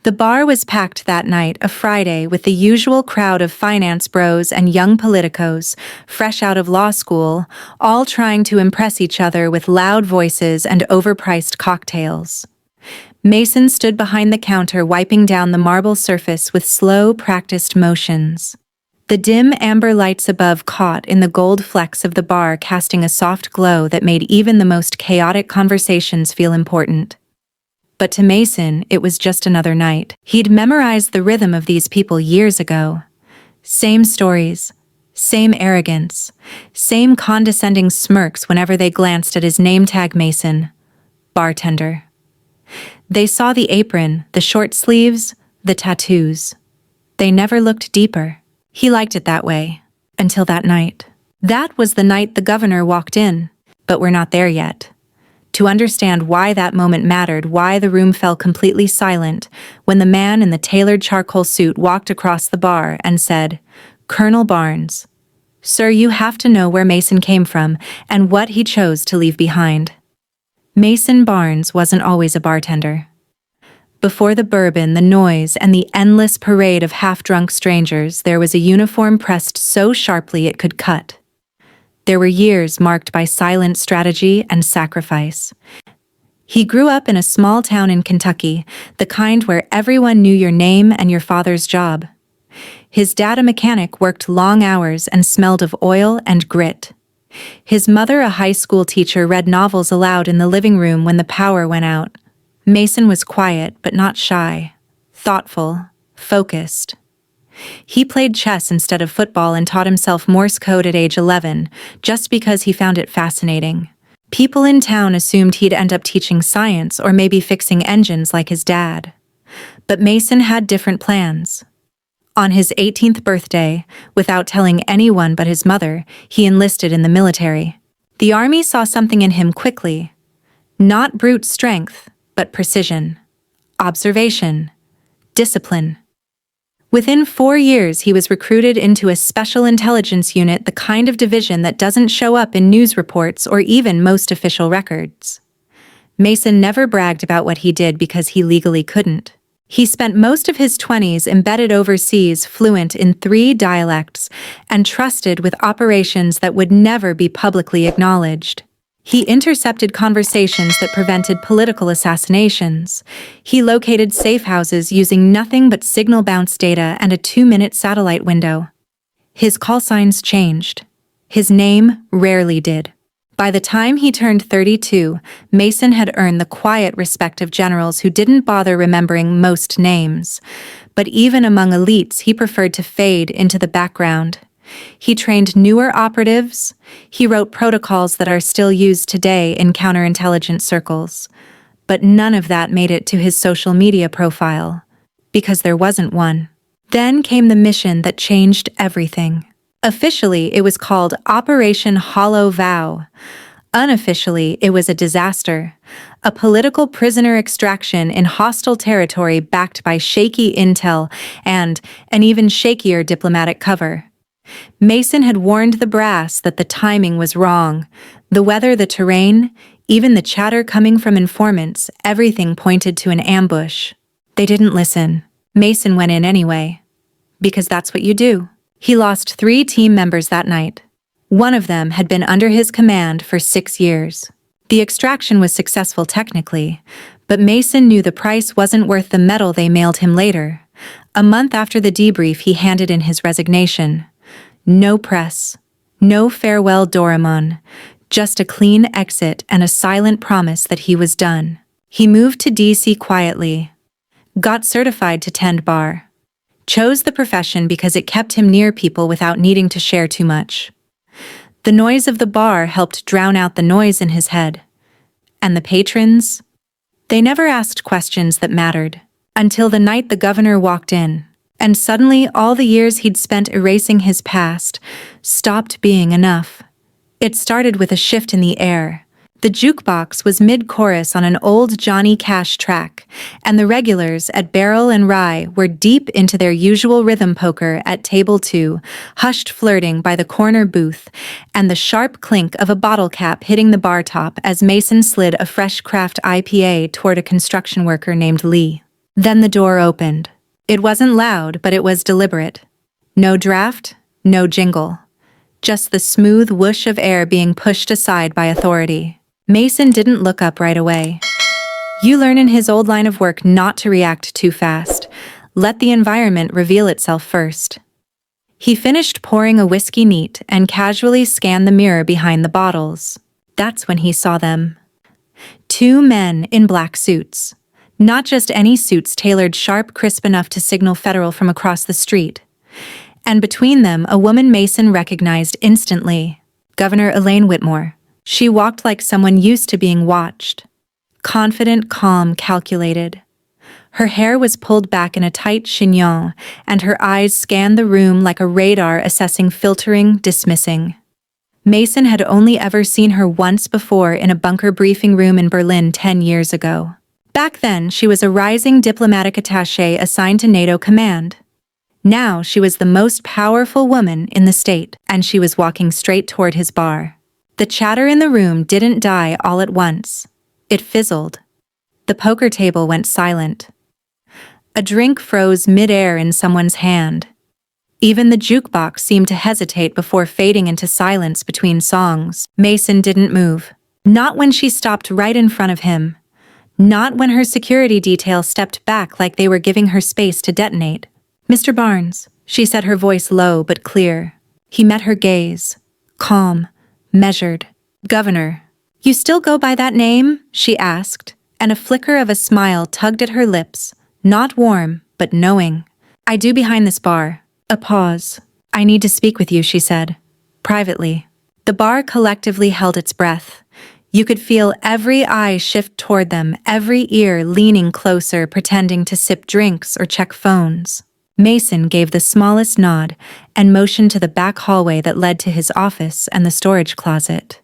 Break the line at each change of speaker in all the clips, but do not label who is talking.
The bar was packed that night, a Friday, with the usual crowd of finance bros and young politicos, fresh out of law school, all trying to impress each other with loud voices and overpriced cocktails. Mason stood behind the counter, wiping down the marble surface with slow, practiced motions. The dim amber lights above caught in the gold flecks of the bar, casting a soft glow that made even the most chaotic conversations feel important. But to Mason, it was just another night. He'd memorized the rhythm of these people years ago. Same stories, same arrogance, same condescending smirks whenever they glanced at his name tag: Mason, bartender. They saw the apron, the short sleeves, the tattoos. They never looked deeper. He liked it that way, until that night. That was the night the governor walked in, but we're not there yet. To understand why that moment mattered, why the room fell completely silent when the man in the tailored charcoal suit walked across the bar and said, "Colonel Barnes, sir, you have to know where Mason came from and what he chose to leave behind." Mason Barnes wasn't always a bartender. Before the bourbon, the noise, and the endless parade of half-drunk strangers, there was a uniform pressed so sharply it could cut. There were years marked by silent strategy and sacrifice. He grew up in a small town in Kentucky, the kind where everyone knew your name and your father's job. His dad, a mechanic, worked long hours and smelled of oil and grit. His mother, a high school teacher, read novels aloud in the living room when the power went out. Mason was quiet but not shy, thoughtful, focused. He played chess instead of football and taught himself Morse code at age 11, just because he found it fascinating. People in town assumed he'd end up teaching science or maybe fixing engines like his dad. But Mason had different plans. On his 18th birthday, without telling anyone but his mother, he enlisted in the military. The army saw something in him quickly. Not brute strength, but precision, observation, discipline. Within 4 years, he was recruited into a special intelligence unit, the kind of division that doesn't show up in news reports or even most official records. Mason never bragged about what he did because he legally couldn't. He spent most of his 20s embedded overseas, fluent in 3 dialects, and trusted with operations that would never be publicly acknowledged. He intercepted conversations that prevented political assassinations. He located safe houses using nothing but signal bounce data and a 2-minute satellite window. His call signs changed. His name rarely did. By the time he turned 32, Mason had earned the quiet respect of generals who didn't bother remembering most names. But even among elites, he preferred to fade into the background. He trained newer operatives. He wrote protocols that are still used today in counterintelligence circles. But none of that made it to his social media profile, because there wasn't one. Then came the mission that changed everything. Officially, it was called Operation Hollow Vow. Unofficially, it was a disaster. A political prisoner extraction in hostile territory backed by shaky intel and an even shakier diplomatic cover. Mason had warned the brass that the timing was wrong. The weather, the terrain, even the chatter coming from informants, everything pointed to an ambush. They didn't listen. Mason went in anyway. Because that's what you do. He lost 3 team members that night. One of them had been under his command for 6 years. The extraction was successful technically, but Mason knew the price wasn't worth the medal they mailed him later. A month after the debrief, he handed in his resignation. No press, no farewell Doraemon, just a clean exit and a silent promise that he was done. He moved to DC quietly, got certified to tend bar, chose the profession because it kept him near people without needing to share too much. The noise of the bar helped drown out the noise in his head. And the patrons? They never asked questions that mattered, until the night the governor walked in. And suddenly, all the years he'd spent erasing his past stopped being enough. It started with a shift in the air. The jukebox was mid-chorus on an old Johnny Cash track, and the regulars at Barrel and Rye were deep into their usual rhythm poker at table 2, hushed flirting by the corner booth, and the sharp clink of a bottle cap hitting the bar top as Mason slid a fresh craft IPA toward a construction worker named Lee. Then the door opened. It wasn't loud, but it was deliberate. No draft, no jingle. Just the smooth whoosh of air being pushed aside by authority. Mason didn't look up right away. You learn in his old line of work not to react too fast. Let the environment reveal itself first. He finished pouring a whiskey neat and casually scanned the mirror behind the bottles. That's when he saw them. Two men in black suits. Not just any suits tailored sharp, crisp enough to signal federal from across the street. And between them, a woman Mason recognized instantly. Governor Elaine Whitmore. She walked like someone used to being watched. Confident, calm, calculated. Her hair was pulled back in a tight chignon, and her eyes scanned the room like a radar assessing, filtering, dismissing. Mason had only ever seen her once before in a bunker briefing room in Berlin 10 years ago. Back then, she was a rising diplomatic attaché assigned to NATO command. Now she was the most powerful woman in the state, and she was walking straight toward his bar. The chatter in the room didn't die all at once. It fizzled. The poker table went silent. A drink froze mid-air in someone's hand. Even the jukebox seemed to hesitate before fading into silence between songs. Mason didn't move. Not when she stopped right in front of him. Not when her security detail stepped back like they were giving her space to detonate. "Mr. Barnes," she said, her voice low but clear. He met her gaze. Calm, measured. "Governor, you still go by that name?" she asked, and a flicker of a smile tugged at her lips. Not warm, but knowing. "I do, behind this bar." A pause. "I need to speak with you," she said. "Privately." The bar collectively held its breath. You could feel every eye shift toward them, every ear leaning closer, pretending to sip drinks or check phones. Mason gave the smallest nod and motioned to the back hallway that led to his office and the storage closet.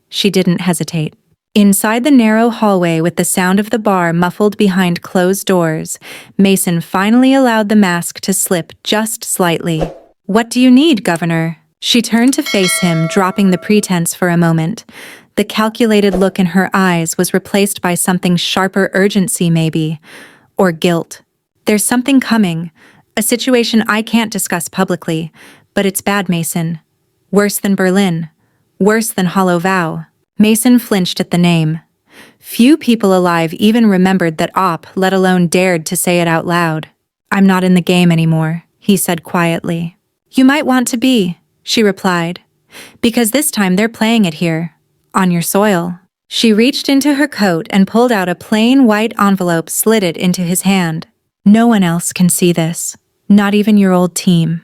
She didn't hesitate. Inside the narrow hallway, with the sound of the bar muffled behind closed doors, Mason finally allowed the mask to slip just slightly. "What do you need, Governor?" She turned to face him, dropping the pretense for a moment. The calculated look in her eyes was replaced by something sharper, urgency maybe, or guilt. "There's something coming, a situation I can't discuss publicly, but it's bad, Mason. Worse than Berlin. Worse than Hollow Vow." Mason flinched at the name. Few people alive even remembered that op, let alone dared to say it out loud. "I'm not in the game anymore," he said quietly. "You might want to be," she replied. "Because this time they're playing it here. On your soil." She reached into her coat and pulled out a plain white envelope, slid it into his hand. "No one else can see this. Not even your old team.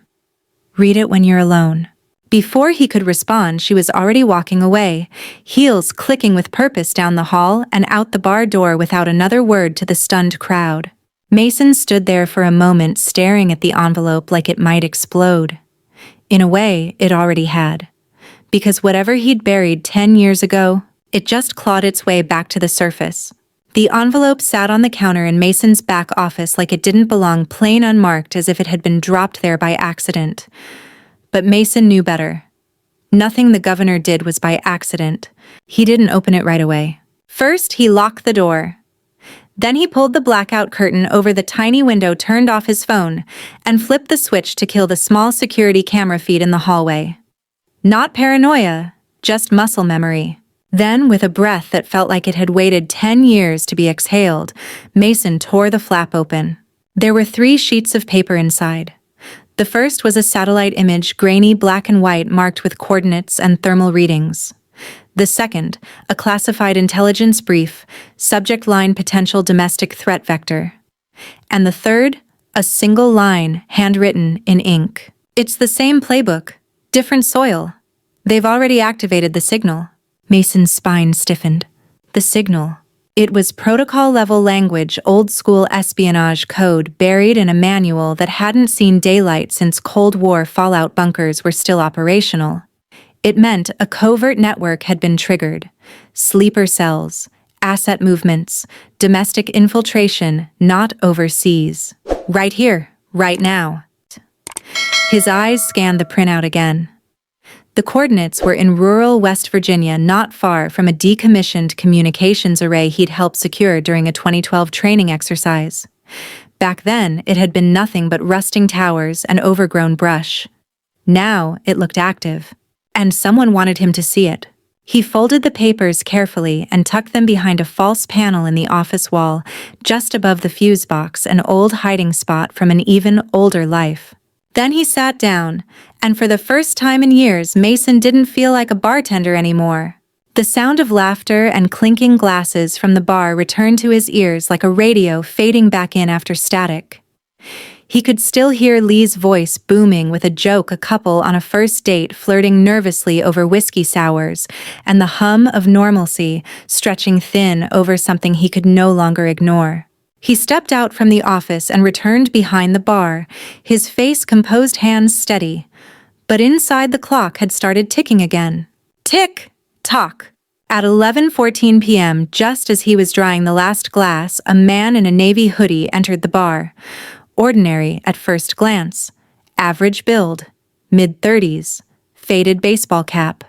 Read it when you're alone." Before he could respond, she was already walking away, heels clicking with purpose down the hall and out the bar door without another word to the stunned crowd. Mason stood there for a moment, staring at the envelope like it might explode. In a way, it already had. Because whatever he'd buried 10 years ago, it just clawed its way back to the surface. The envelope sat on the counter in Mason's back office like it didn't belong, plain unmarked, as if it had been dropped there by accident. But Mason knew better. Nothing the governor did was by accident. He didn't open it right away. First, he locked the door. Then he pulled the blackout curtain over the tiny window, turned off his phone, and flipped the switch to kill the small security camera feed in the hallway. Not paranoia, just muscle memory. Then, with a breath that felt like it had waited 10 years to be exhaled, Mason tore the flap open. There were 3 sheets of paper inside. The first was a satellite image, grainy black and white, marked with coordinates and thermal readings. The second, a classified intelligence brief, subject line potential domestic threat vector. And the third, a single line, handwritten in ink. "It's the same playbook, different soil. They've already activated the signal." Mason's spine stiffened. The signal. It was protocol-level language, old-school espionage code buried in a manual that hadn't seen daylight since Cold War fallout bunkers were still operational. It meant a covert network had been triggered. Sleeper cells, asset movements, domestic infiltration, not overseas. Right here, right now. His eyes scanned the printout again. The coordinates were in rural West Virginia, not far from a decommissioned communications array he'd helped secure during a 2012 training exercise. Back then, it had been nothing but rusting towers and overgrown brush. Now, it looked active. And someone wanted him to see it. He folded the papers carefully and tucked them behind a false panel in the office wall, just above the fuse box, an old hiding spot from an even older life. Then he sat down, and for the first time in years, Mason didn't feel like a bartender anymore. The sound of laughter and clinking glasses from the bar returned to his ears like a radio fading back in after static. He could still hear Lee's voice booming with a joke, a couple on a first date flirting nervously over whiskey sours, and the hum of normalcy stretching thin over something he could no longer ignore. He stepped out from the office and returned behind the bar, his face composed, hands steady. But inside the clock had started ticking again. Tick! Tock! At 11:14 p.m., just as he was drying the last glass, a man in a navy hoodie entered the bar. Ordinary at first glance, average build, mid-30s, faded baseball cap.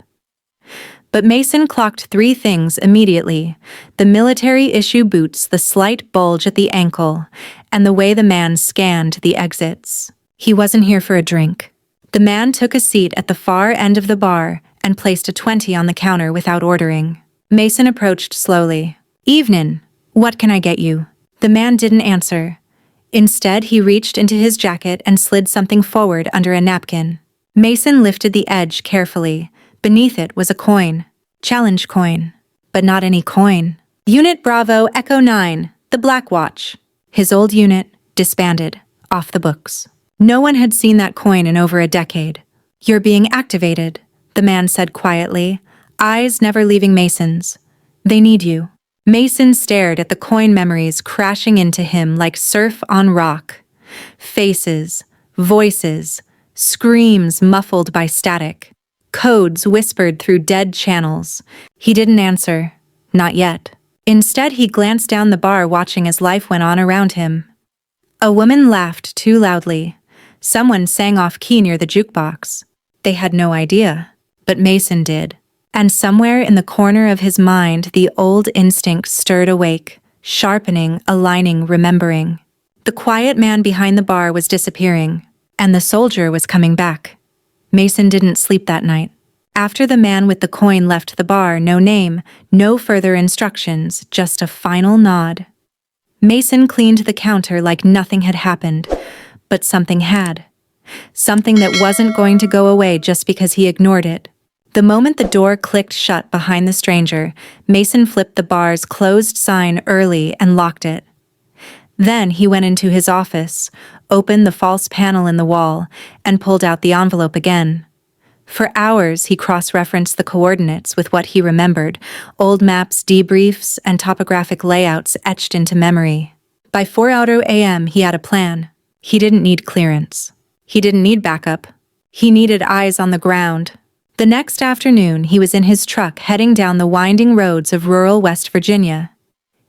But Mason clocked three things immediately: the military-issue boots, the slight bulge at the ankle, and the way the man scanned the exits. He wasn't here for a drink. The man took a seat at the far end of the bar and placed a 20 on the counter without ordering. Mason approached slowly. "Evenin', what can I get you?" The man didn't answer. Instead, he reached into his jacket and slid something forward under a napkin. Mason lifted the edge carefully. Beneath it was a coin. Challenge coin. But not any coin. Unit Bravo Echo 9, the Black Watch. His old unit, disbanded, off the books. No one had seen that coin in over a decade. "You're being activated," the man said quietly, eyes never leaving Mason's. "They need you." Mason stared at the coin, memories crashing into him like surf on rock. Faces, voices, screams muffled by static. Codes whispered through dead channels. He didn't answer. Not yet. Instead, he glanced down the bar, watching as life went on around him. A woman laughed too loudly. Someone sang off key near the jukebox. They had no idea, but Mason did. And somewhere in the corner of his mind, the old instinct stirred awake, sharpening, aligning, remembering. The quiet man behind the bar was disappearing, and the soldier was coming back. Mason didn't sleep that night. After the man with the coin left the bar, no name, no further instructions, just a final nod. Mason cleaned the counter like nothing had happened, but something had. Something that wasn't going to go away just because he ignored it. The moment the door clicked shut behind the stranger, Mason flipped the bar's closed sign early and locked it. Then he went into his office, opened the false panel in the wall, and pulled out the envelope again. For hours, he cross-referenced the coordinates with what he remembered, old maps, debriefs, and topographic layouts etched into memory. By 4 a.m., he had a plan. He didn't need clearance. He didn't need backup. He needed eyes on the ground. The next afternoon, he was in his truck heading down the winding roads of rural West Virginia.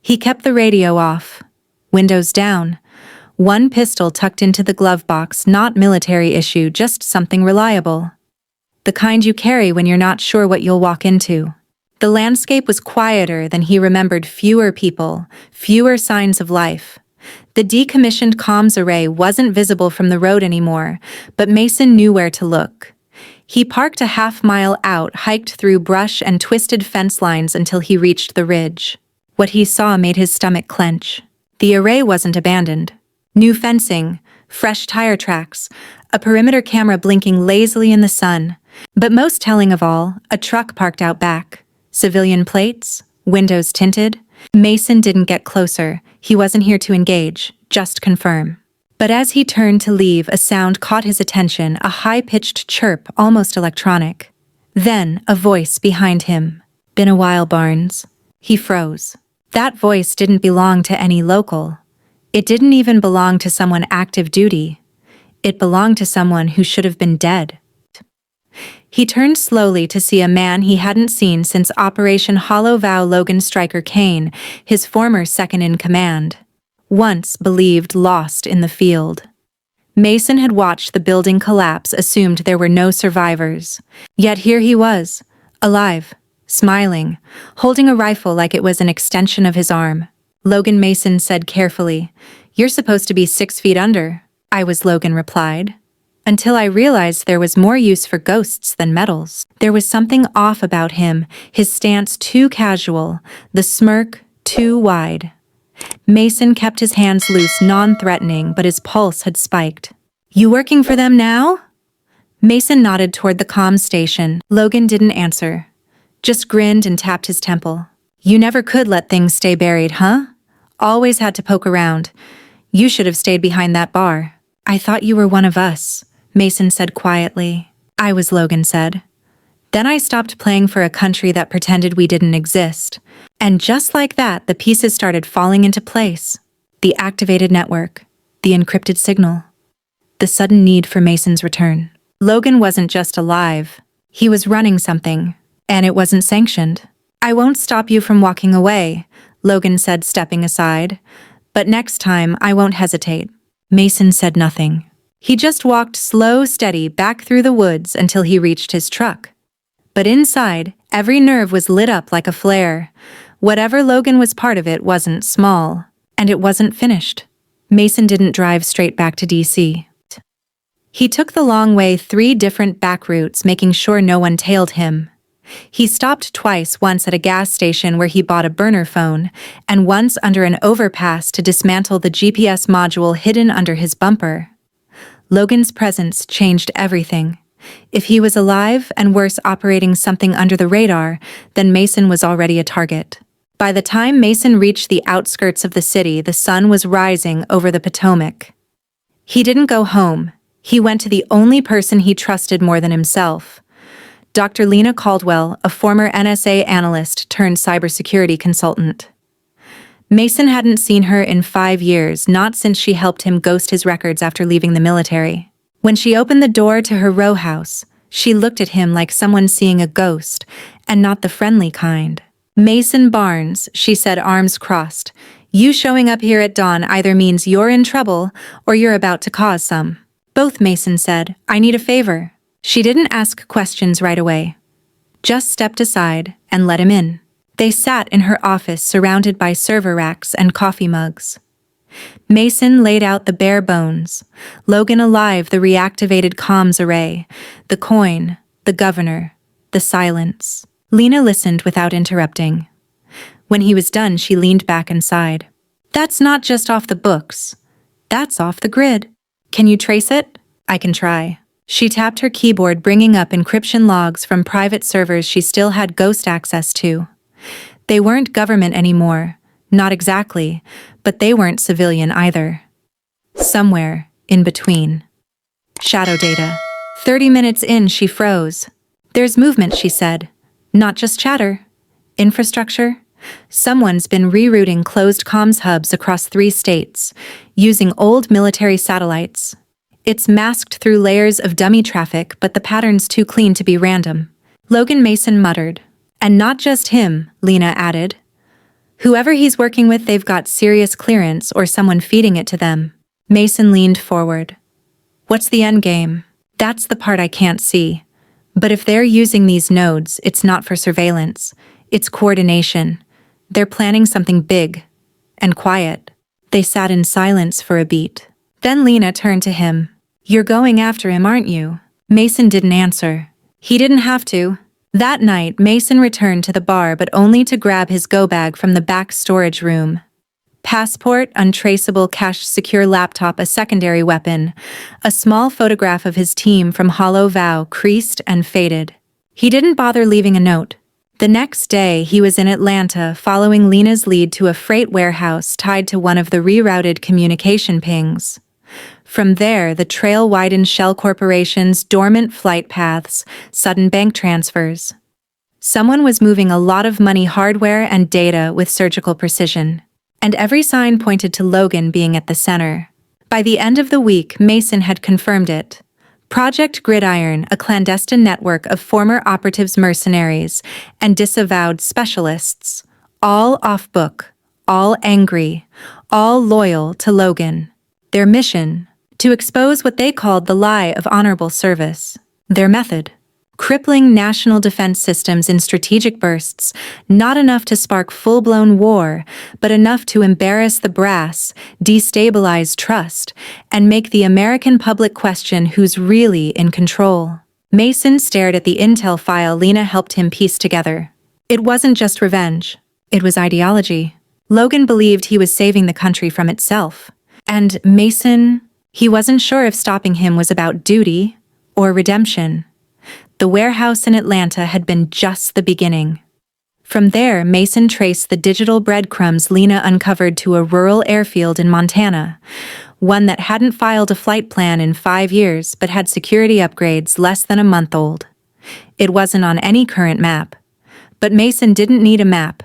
He kept the radio off, windows down, one pistol tucked into the glove box, not military issue, just something reliable. The kind you carry when you're not sure what you'll walk into. The landscape was quieter than he remembered, fewer people, fewer signs of life. The decommissioned comms array wasn't visible from the road anymore, but Mason knew where to look. He parked a half-mile out, hiked through brush and twisted fence lines until he reached the ridge. What he saw made his stomach clench. The array wasn't abandoned. New fencing, fresh tire tracks, a perimeter camera blinking lazily in the sun. But most telling of all, a truck parked out back. Civilian plates, windows tinted. Mason didn't get closer. He wasn't here to engage, just confirm. But as he turned to leave, a sound caught his attention, a high-pitched chirp, almost electronic. Then, a voice behind him. "Been a while, Barnes." He froze. That voice didn't belong to any local. It didn't even belong to someone active duty. It belonged to someone who should have been dead. He turned slowly to see a man he hadn't seen since Operation Hollow Vow, Logan Stryker Kane, his former second-in-command. Once believed lost in the field. Mason had watched the building collapse, assumed there were no survivors. Yet here he was, alive, smiling, holding a rifle like it was an extension of his arm. "Logan," Mason said carefully, You're supposed to be 6 feet under, Logan replied. Until I realized there was more use for ghosts than metals. There was something off about him, his stance too casual, the smirk too wide. Mason kept his hands loose, non-threatening, but his pulse had spiked. You working for them now? Mason nodded toward the comm station. Logan didn't answer, just grinned and tapped his temple. You never could let things stay buried, huh? Always had to poke around. You should have stayed behind that bar. I thought you were one of us, Mason said quietly. I was, Logan said. Then I stopped playing for a country that pretended we didn't exist. And just like that, the pieces started falling into place. The activated network, the encrypted signal, the sudden need for Mason's return. Logan wasn't just alive. He was running something, and it wasn't sanctioned. I won't stop you from walking away, Logan said, stepping aside. But next time, I won't hesitate. Mason said nothing. He just walked slow, steady back through the woods until he reached his truck. But inside, every nerve was lit up like a flare. Whatever Logan was part of it wasn't small, and it wasn't finished. Mason didn't drive straight back to DC. He took the long way 3 different back routes, making sure no one tailed him. He stopped twice, once at a gas station where he bought a burner phone, and once under an overpass to dismantle the GPS module hidden under his bumper. Logan's presence changed everything. If he was alive and worse, operating something under the radar, then Mason was already a target. By the time Mason reached the outskirts of the city, the sun was rising over the Potomac. He didn't go home. He went to the only person he trusted more than himself. Dr. Lena Caldwell, a former NSA analyst turned cybersecurity consultant. Mason hadn't seen her in 5 years, not since she helped him ghost his records after leaving the military. When she opened the door to her row house, she looked at him like someone seeing a ghost, and not the friendly kind. Mason Barnes, she said, arms crossed. You showing up here at dawn either means you're in trouble or you're about to cause some. Both, Mason said. I need a favor. She didn't ask questions right away. Just stepped aside and let him in. They sat in her office surrounded by server racks and coffee mugs. Mason laid out the bare bones. Logan alive, the reactivated comms array, the coin, the governor, the silence. Lena listened without interrupting. When he was done, she leaned back and sighed. That's not just off the books. That's off the grid. Can you trace it? I can try. She tapped her keyboard, bringing up encryption logs from private servers she still had ghost access to. They weren't government anymore. Not exactly, but they weren't civilian either. Somewhere in between. Shadow data. 30 minutes in, she froze. There's movement, she said. Not just chatter. Infrastructure. Someone's been rerouting closed comms hubs across 3 states, using old military satellites. It's masked through layers of dummy traffic, but the pattern's too clean to be random. Logan Mason muttered. And not just him, Lena added. Whoever he's working with, they've got serious clearance or someone feeding it to them. Mason leaned forward. What's the end game? That's the part I can't see. But if they're using these nodes, it's not for surveillance. It's coordination. They're planning something big and quiet. They sat in silence for a beat. Then Lena turned to him. You're going after him, aren't you? Mason didn't answer. He didn't have to. That night, Mason returned to the bar, but only to grab his go-bag from the back storage room. Passport, untraceable cash, secure laptop, a secondary weapon, a small photograph of his team from Hollow Vow, creased and faded. He didn't bother leaving a note. The next day, he was in Atlanta, following Lena's lead to a freight warehouse tied to one of the rerouted communication pings. From there, the trail widened. Shell corporations, dormant flight paths, sudden bank transfers. Someone was moving a lot of money, hardware, and data with surgical precision. And every sign pointed to Logan being at the center. By the end of the week, Mason had confirmed it. Project Gridiron, a clandestine network of former operatives, mercenaries, and disavowed specialists. All off-book, all angry, all loyal to Logan. Their mission? To expose what they called the lie of honorable service. Their method? crippling national defense systems in strategic bursts, not enough to spark full-blown war, but enough to embarrass the brass, destabilize trust, and make the American public question who's really in control. Mason stared at the intel file Lena helped him piece together. It wasn't just revenge. It was ideology. Logan believed he was saving the country from itself. And Mason, he wasn't sure if stopping him was about duty or redemption. The warehouse in Atlanta had been just the beginning. From there, Mason traced the digital breadcrumbs Lena uncovered to a rural airfield in Montana, one that hadn't filed a flight plan in 5 years but had security upgrades less than a month old. It wasn't on any current map. But Mason didn't need a map.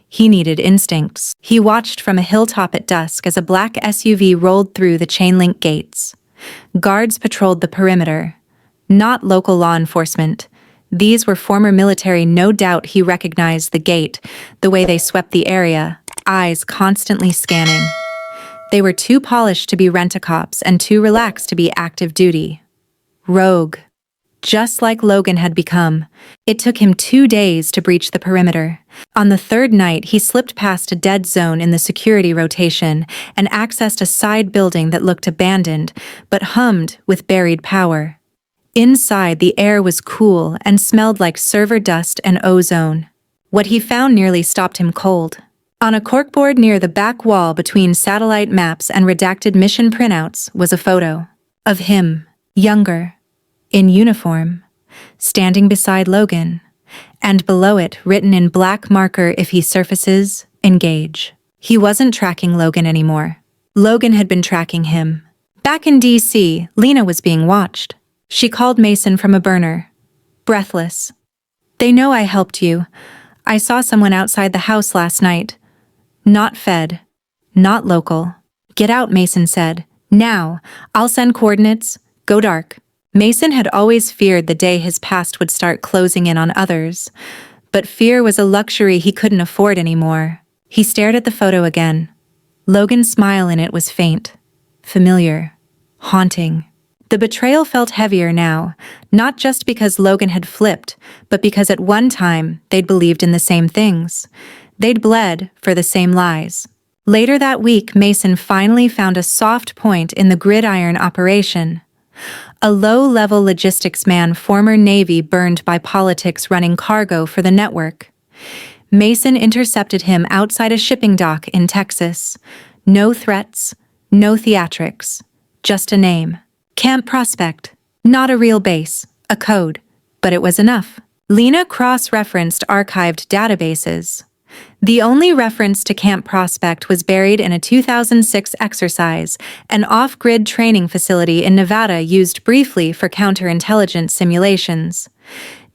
He needed instincts. He watched from a hilltop at dusk as a black SUV rolled through the chain-link gates. Guards patrolled the perimeter. Not local law enforcement. These were former military. No doubt he recognized the gate, the way they swept the area, eyes constantly scanning. They were too polished to be rent-a-cops and too relaxed to be active duty. Rogue. Just like Logan had become, it took him 2 days to breach the perimeter. On the third night, he slipped past a dead zone in the security rotation and accessed a side building that looked abandoned, but hummed with buried power. Inside, the air was cool and smelled like server dust and ozone. What he found nearly stopped him cold. On a corkboard near the back wall between satellite maps and redacted mission printouts was a photo of him, younger, in uniform, standing beside Logan, and below it, written in black marker, "If he surfaces, engage." He wasn't tracking Logan anymore. Logan had been tracking him. Back in D.C., Lena was being watched. She called Mason from a burner, breathless. "They know I helped you. I saw someone outside the house last night. Not Fed. Not local. Get out," Mason said. "Now. I'll send coordinates. Go dark." Mason had always feared the day his past would start closing in on others, but fear was a luxury he couldn't afford anymore. He stared at the photo again. Logan's smile in it was faint, familiar, haunting. The betrayal felt heavier now, not just because Logan had flipped, but because at one time they'd believed in the same things. They'd bled for the same lies. Later that week, Mason finally found a soft point in the gridiron operation. A low-level logistics man, former Navy, burned by politics running cargo for the network. Mason intercepted him outside a shipping dock in Texas. No threats, no theatrics, just a name. Camp Prospect. Not a real base, a code, but it was enough. Lena cross-referenced archived databases. The only reference to Camp Prospect was buried in a 2006 exercise, an off-grid training facility in Nevada used briefly for counterintelligence simulations.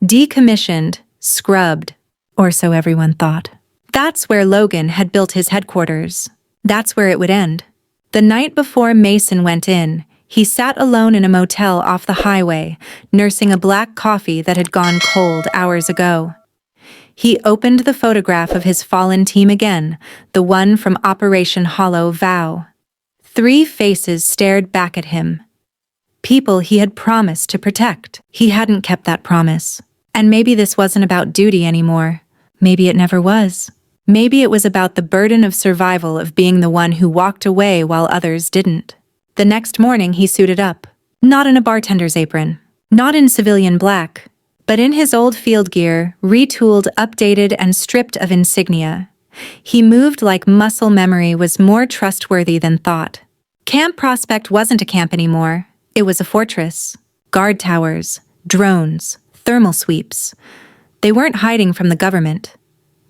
Decommissioned, scrubbed, or so everyone thought. That's where Logan had built his headquarters. That's where it would end. The night before Mason went in, he sat alone in a motel off the highway, nursing a black coffee that had gone cold hours ago. He opened the photograph of his fallen team again, the one from Operation Hollow Vow. 3 faces stared back at him. People he had promised to protect. He hadn't kept that promise. And maybe this wasn't about duty anymore. Maybe it never was. Maybe it was about the burden of survival of being the one who walked away while others didn't. The next morning he suited up. Not in a bartender's apron. Not in civilian black. But in his old field gear, retooled, updated, and stripped of insignia. He moved like muscle memory was more trustworthy than thought. Camp Prospect wasn't a camp anymore. It was a fortress. Guard towers, drones, thermal sweeps. They weren't hiding from the government.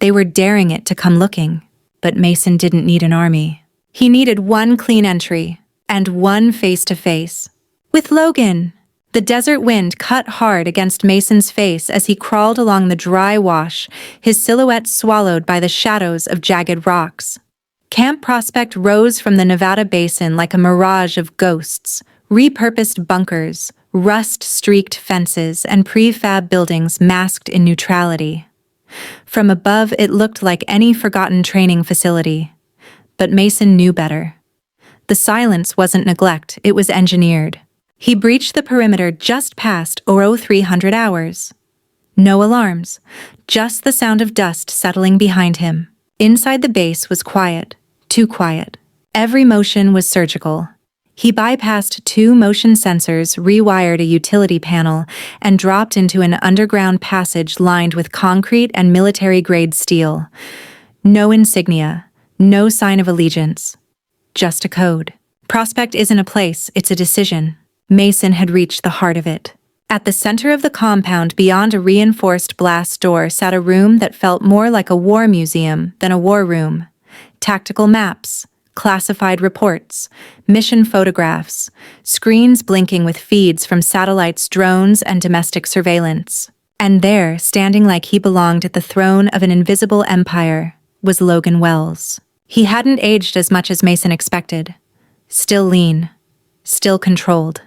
They were daring it to come looking. But Mason didn't need an army. He needed one clean entry, and one face-to-face. With Logan. The desert wind cut hard against Mason's face as he crawled along the dry wash, his silhouette swallowed by the shadows of jagged rocks. Camp Prospect rose from the Nevada basin like a mirage of ghosts, repurposed bunkers, rust-streaked fences, and prefab buildings masked in neutrality. From above, it looked like any forgotten training facility. But Mason knew better. The silence wasn't neglect, it was engineered. He breached the perimeter just past 0300 hours. No alarms, just the sound of dust settling behind him. Inside the base was quiet, too quiet. Every motion was surgical. He bypassed 2 motion sensors, rewired a utility panel, and dropped into an underground passage lined with concrete and military-grade steel. No insignia, no sign of allegiance. Just a code. Prospect isn't a place, it's a decision. Mason had reached the heart of it. At the center of the compound, beyond a reinforced blast door, sat a room that felt more like a war museum than a war room. Tactical maps, classified reports, mission photographs, screens blinking with feeds from satellites, drones, and domestic surveillance. And there, standing like he belonged at the throne of an invisible empire, was Logan Wells. He hadn't aged as much as Mason expected. Still lean, still controlled.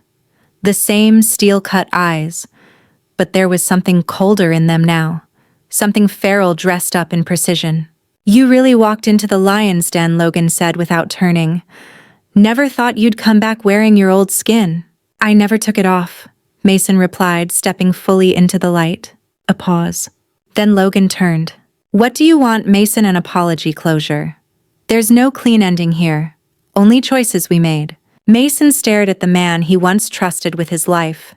The same steel-cut eyes, but there was something colder in them now, something feral dressed up in precision. "You really walked into the lion's den," Logan said without turning. "Never thought you'd come back wearing your old skin." "I never took it off," Mason replied, stepping fully into the light. A pause. Then Logan turned. "What do you want?" "Mason, an apology, closure. There's no clean ending here. Only choices we made." Mason stared at the man he once trusted with his life.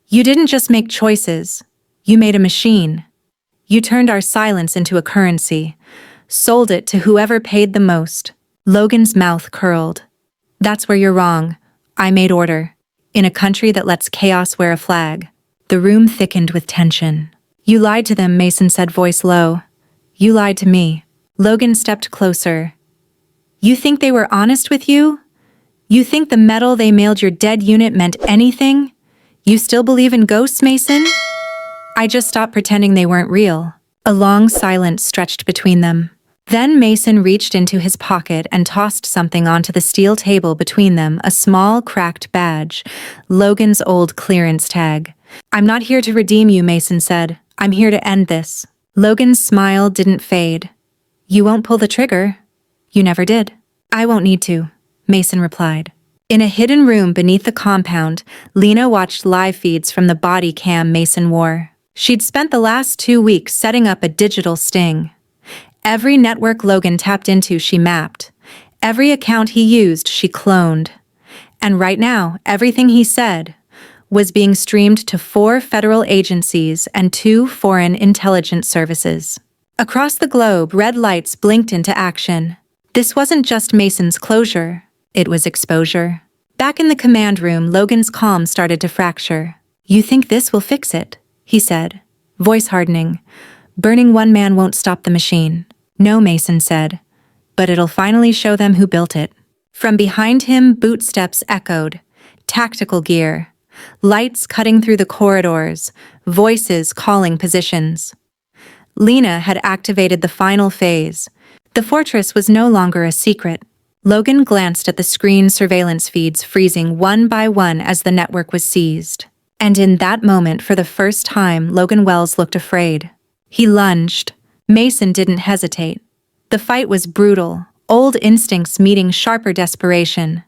"You didn't just make choices. You made a machine. You turned our silence into a currency. Sold it to whoever paid the most." Logan's mouth curled. "That's where you're wrong. I made order. In a country that lets chaos wear a flag." The room thickened with tension. "You lied to them," Mason said, voice low. "You lied to me." Logan stepped closer. "You think they were honest with you? You think the metal they mailed your dead unit meant anything? You still believe in ghosts, Mason?" "I just stopped pretending they weren't real." A long silence stretched between them. Then Mason reached into his pocket and tossed something onto the steel table between them, a small, cracked badge, Logan's old clearance tag. "I'm not here to redeem you," Mason said. "I'm here to end this." Logan's smile didn't fade. "You won't pull the trigger?" "You never did." "I won't need to," Mason replied. In a hidden room beneath the compound, Lena watched live feeds from the body cam Mason wore. She'd spent the last 2 weeks setting up a digital sting. Every network Logan tapped into, she mapped. Every account he used, she cloned. And right now, everything he said was being streamed to 4 federal agencies and 2 foreign intelligence services. Across the globe, red lights blinked into action. This wasn't just Mason's closure. It was exposure. Back in the command room, Logan's calm started to fracture. "You think this will fix it?" he said, voice hardening. "Burning one man won't stop the machine." "No," Mason said, "but it'll finally show them who built it." From behind him, bootsteps echoed. Tactical gear. Lights cutting through the corridors. Voices calling positions. Lena had activated the final phase. The fortress was no longer a secret. Logan glanced at the screen surveillance feeds freezing one by one as the network was seized. And in that moment, for the first time, Logan Wells looked afraid. He lunged. Mason didn't hesitate. The fight was brutal, old instincts meeting sharper desperation.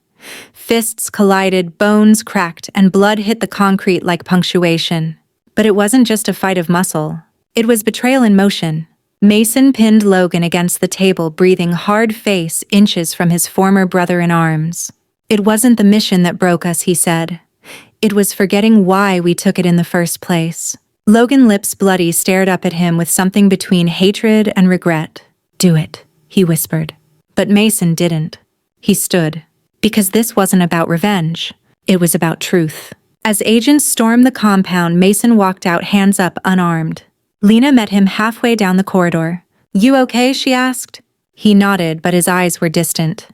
Fists collided, bones cracked, and blood hit the concrete like punctuation. But it wasn't just a fight of muscle. It was betrayal in motion. Mason pinned Logan against the table, breathing hard, face inches from his former brother in arms. "It wasn't the mission that broke us," he said. "It was forgetting why we took it in the first place." Logan, lips bloody, stared up at him with something between hatred and regret. "Do it," he whispered. But Mason didn't. He stood. Because this wasn't about revenge. It was about truth. As agents stormed the compound, Mason walked out, hands up, unarmed. Lena met him halfway down the corridor. "You okay?" she asked. He nodded, but his eyes were distant.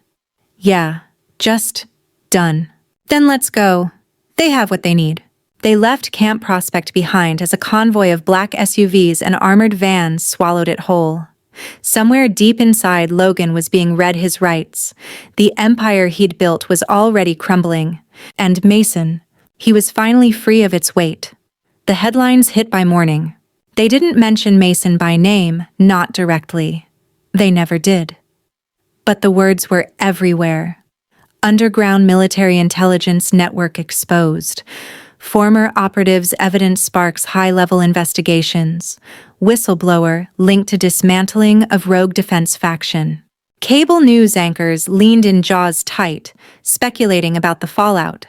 "Yeah, just done." "Then let's go. They have what they need." They left Camp Prospect behind as a convoy of black SUVs and armored vans swallowed it whole. Somewhere deep inside, Logan was being read his rights. The empire he'd built was already crumbling. And Mason, he was finally free of its weight. The headlines hit by morning. They didn't mention Mason by name, not directly. They never did. But the words were everywhere. Underground military intelligence network exposed. Former operatives' evidence sparks high-level investigations. Whistleblower linked to dismantling of rogue defense faction. Cable news anchors leaned in jaws tight, speculating about the fallout.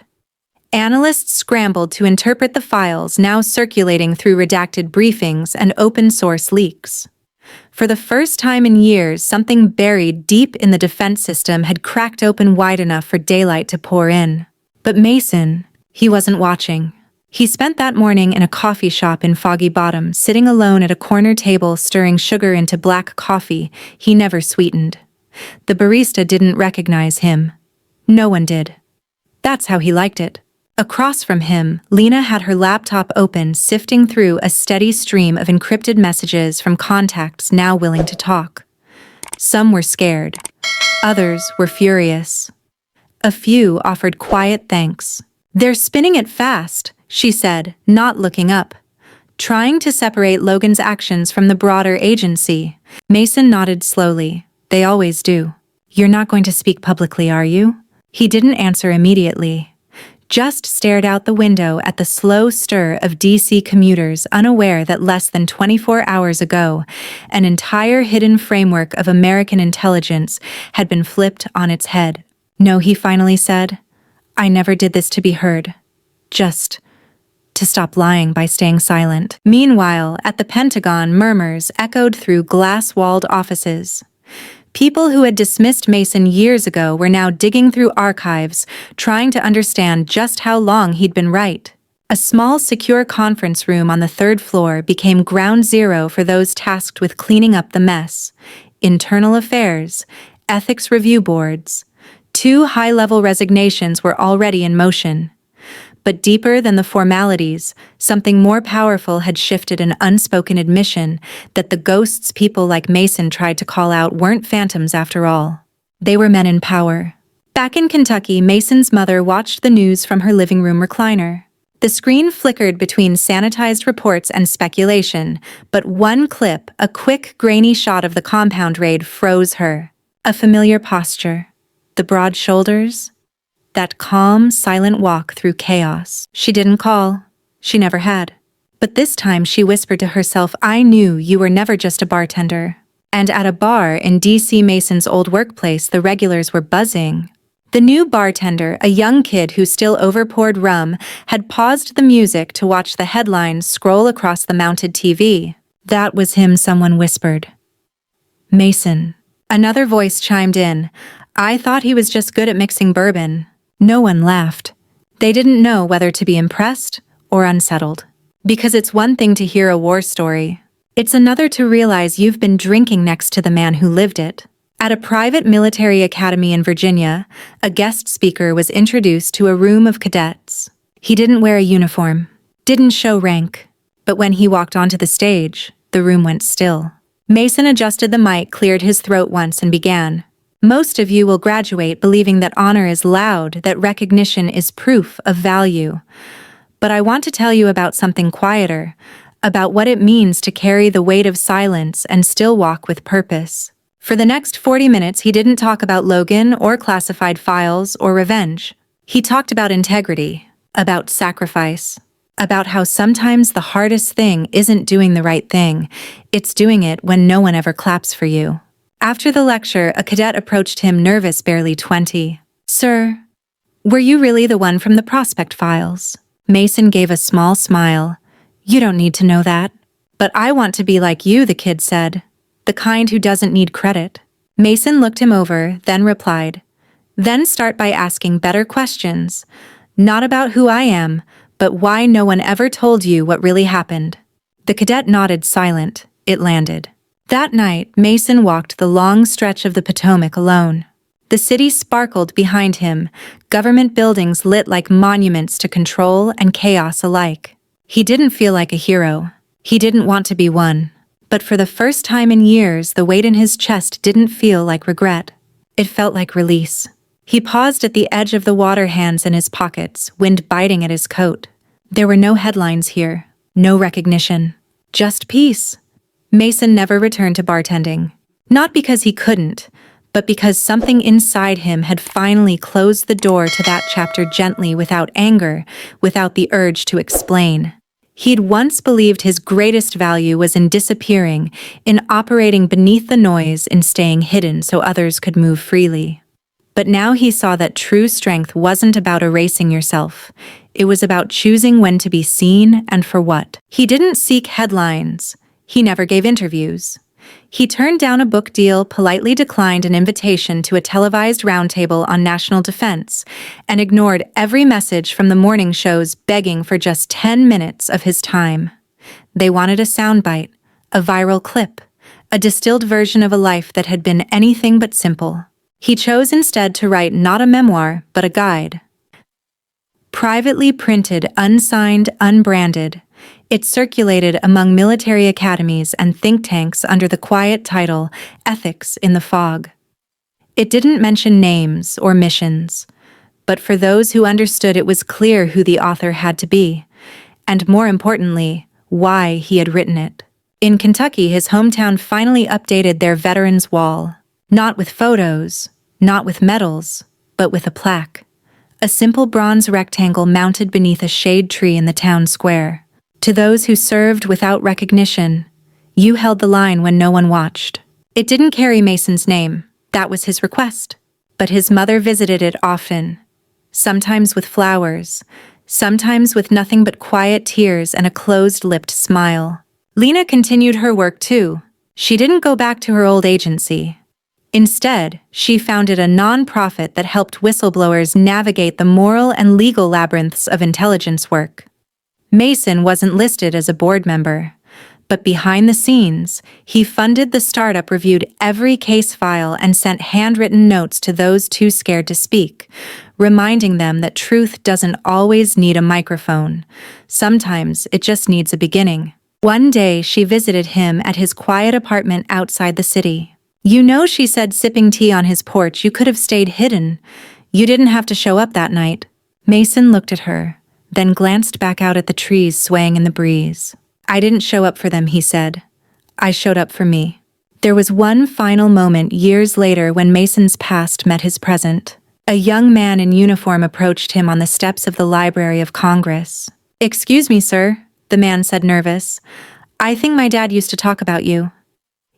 Analysts scrambled to interpret the files now circulating through redacted briefings and open-source leaks. For the first time in years, something buried deep in the defense system had cracked open wide enough for daylight to pour in. But Mason, he wasn't watching. He spent that morning in a coffee shop in Foggy Bottom, sitting alone at a corner table stirring sugar into black coffee he never sweetened. The barista didn't recognize him. No one did. That's how he liked it. Across from him, Lena had her laptop open, sifting through a steady stream of encrypted messages from contacts now willing to talk. Some were scared. Others were furious. A few offered quiet thanks. "They're spinning it fast," she said, not looking up. "Trying to separate Logan's actions from the broader agency." Mason nodded slowly. "They always do." "You're not going to speak publicly, are you?" He didn't answer immediately. Just stared out the window at the slow stir of DC commuters, unaware that less than 24 hours ago, an entire hidden framework of American intelligence had been flipped on its head. "No," he finally said. "I never did this to be heard. Just to stop lying by staying silent." Meanwhile, at the Pentagon, murmurs echoed through glass-walled offices. People who had dismissed Mason years ago were now digging through archives, trying to understand just how long he'd been right. A small, secure conference room on the third floor became ground zero for those tasked with cleaning up the mess. Internal affairs, ethics review boards. 2 high-level resignations were already in motion. But deeper than the formalities, something more powerful had shifted, an unspoken admission that the ghosts people like Mason tried to call out weren't phantoms after all. They were men in power. Back in Kentucky, Mason's mother watched the news from her living room recliner. The screen flickered between sanitized reports and speculation, but one clip, a quick, grainy shot of the compound raid, froze her. A familiar posture. The broad shoulders. That calm, silent walk through chaos. She didn't call. She never had. But this time she whispered to herself, "I knew you were never just a bartender." And at a bar in DC Mason's old workplace, the regulars were buzzing. The new bartender, a young kid who still overpoured rum, had paused the music to watch the headlines scroll across the mounted TV. "That was him," someone whispered. "Mason." Another voice chimed in. "I thought he was just good at mixing bourbon." No one laughed. They didn't know whether to be impressed or unsettled. Because it's one thing to hear a war story. It's another to realize you've been drinking next to the man who lived it. At a private military academy in Virginia, a guest speaker was introduced to a room of cadets. He didn't wear a uniform, didn't show rank, but when he walked onto the stage, the room went still. Mason adjusted the mic, cleared his throat once, and began. "Most of you will graduate believing that honor is loud, that recognition is proof of value. But I want to tell you about something quieter, about what it means to carry the weight of silence and still walk with purpose." For the next 40 minutes, he didn't talk about Logan or classified files or revenge. He talked about integrity, about sacrifice, about how sometimes the hardest thing isn't doing the right thing, it's doing it when no one ever claps for you. After the lecture, a cadet approached him, nervous, barely 20. "Sir, were you really the one from the prospect files?" Mason gave a small smile. "You don't need to know that. But I want to be like you," the kid said. "The kind who doesn't need credit." Mason looked him over, then replied, "Then start by asking better questions. Not about who I am, but why no one ever told you what really happened." The cadet nodded, silent. It landed. That night, Mason walked the long stretch of the Potomac alone. The city sparkled behind him, government buildings lit like monuments to control and chaos alike. He didn't feel like a hero. He didn't want to be one. But for the first time in years, the weight in his chest didn't feel like regret. It felt like release. He paused at the edge of the water, hands in his pockets, wind biting at his coat. There were no headlines here, no recognition, just peace. Mason never returned to bartending. Not because he couldn't, but because something inside him had finally closed the door to that chapter gently, without anger, without the urge to explain. He'd once believed his greatest value was in disappearing, in operating beneath the noise, in staying hidden so others could move freely. But now he saw that true strength wasn't about erasing yourself. It was about choosing when to be seen and for what. He didn't seek headlines. He never gave interviews. He turned down a book deal, politely declined an invitation to a televised roundtable on national defense, and ignored every message from the morning shows begging for just 10 minutes of his time. They wanted a soundbite, a viral clip, a distilled version of a life that had been anything but simple. He chose instead to write not a memoir, but a guide. Privately printed, unsigned, unbranded, it circulated among military academies and think tanks under the quiet title, Ethics in the Fog. It didn't mention names or missions, but for those who understood, it was clear who the author had to be, and more importantly, why he had written it. In Kentucky, his hometown finally updated their Veterans Wall, not with photos, not with medals, but with a plaque. A simple bronze rectangle mounted beneath a shade tree in the town square. To those who served without recognition, you held the line when no one watched. It didn't carry Mason's name. That was his request. But his mother visited it often, sometimes with flowers, sometimes with nothing but quiet tears and a closed-lipped smile. Lena continued her work too. She didn't go back to her old agency. Instead, she founded a non-profit that helped whistleblowers navigate the moral and legal labyrinths of intelligence work. Mason wasn't listed as a board member, but behind the scenes, he funded the startup, reviewed every case file, and sent handwritten notes to those too scared to speak, reminding them that truth doesn't always need a microphone. Sometimes it just needs a beginning. One day, she visited him at his quiet apartment outside the city. "You know," she said, sipping tea on his porch, "you could have stayed hidden. You didn't have to show up that night." Mason looked at her, then glanced back out at the trees swaying in the breeze. "I didn't show up for them," he said. "I showed up for me." There was one final moment years later when Mason's past met his present. A young man in uniform approached him on the steps of the Library of Congress. "Excuse me, sir," the man said, nervous. "I think my dad used to talk about you.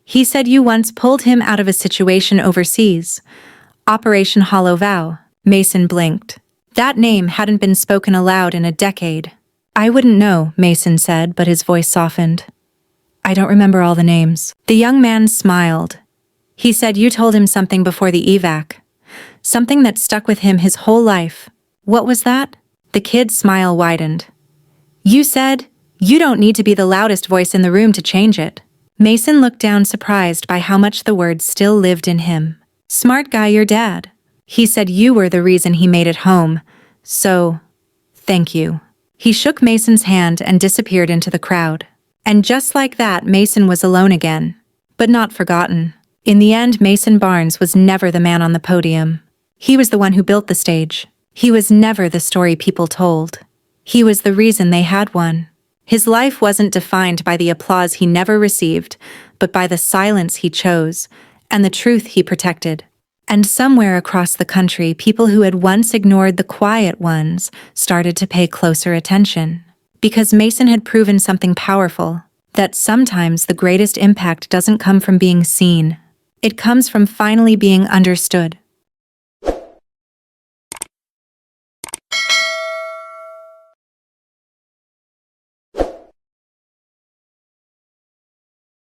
He said you once pulled him out of a situation overseas. Operation Hollow Vow." Mason blinked. That name hadn't been spoken aloud in a decade. "I wouldn't know," Mason said, but his voice softened. "I don't remember all the names." The young man smiled. He said you told him something before the evac. Something that stuck with him his whole life. "What was that?" The kid's smile widened. "You said, you don't need to be the loudest voice in the room to change it." Mason looked down, surprised by how much the words still lived in him. "Smart guy, your dad. He said you were the reason he made it home. So, thank you." He shook Mason's hand and disappeared into the crowd. And just like that, Mason was alone again. But not forgotten. In the end, Mason Barnes was never the man on the podium. He was the one who built the stage. He was never the story people told. He was the reason they had one. His life wasn't defined by the applause he never received, but by the silence he chose, and the truth he protected. And somewhere across the country, people who had once ignored the quiet ones started to pay closer attention. Because Mason had proven something powerful, that sometimes the greatest impact doesn't come from being seen. It comes from finally being understood.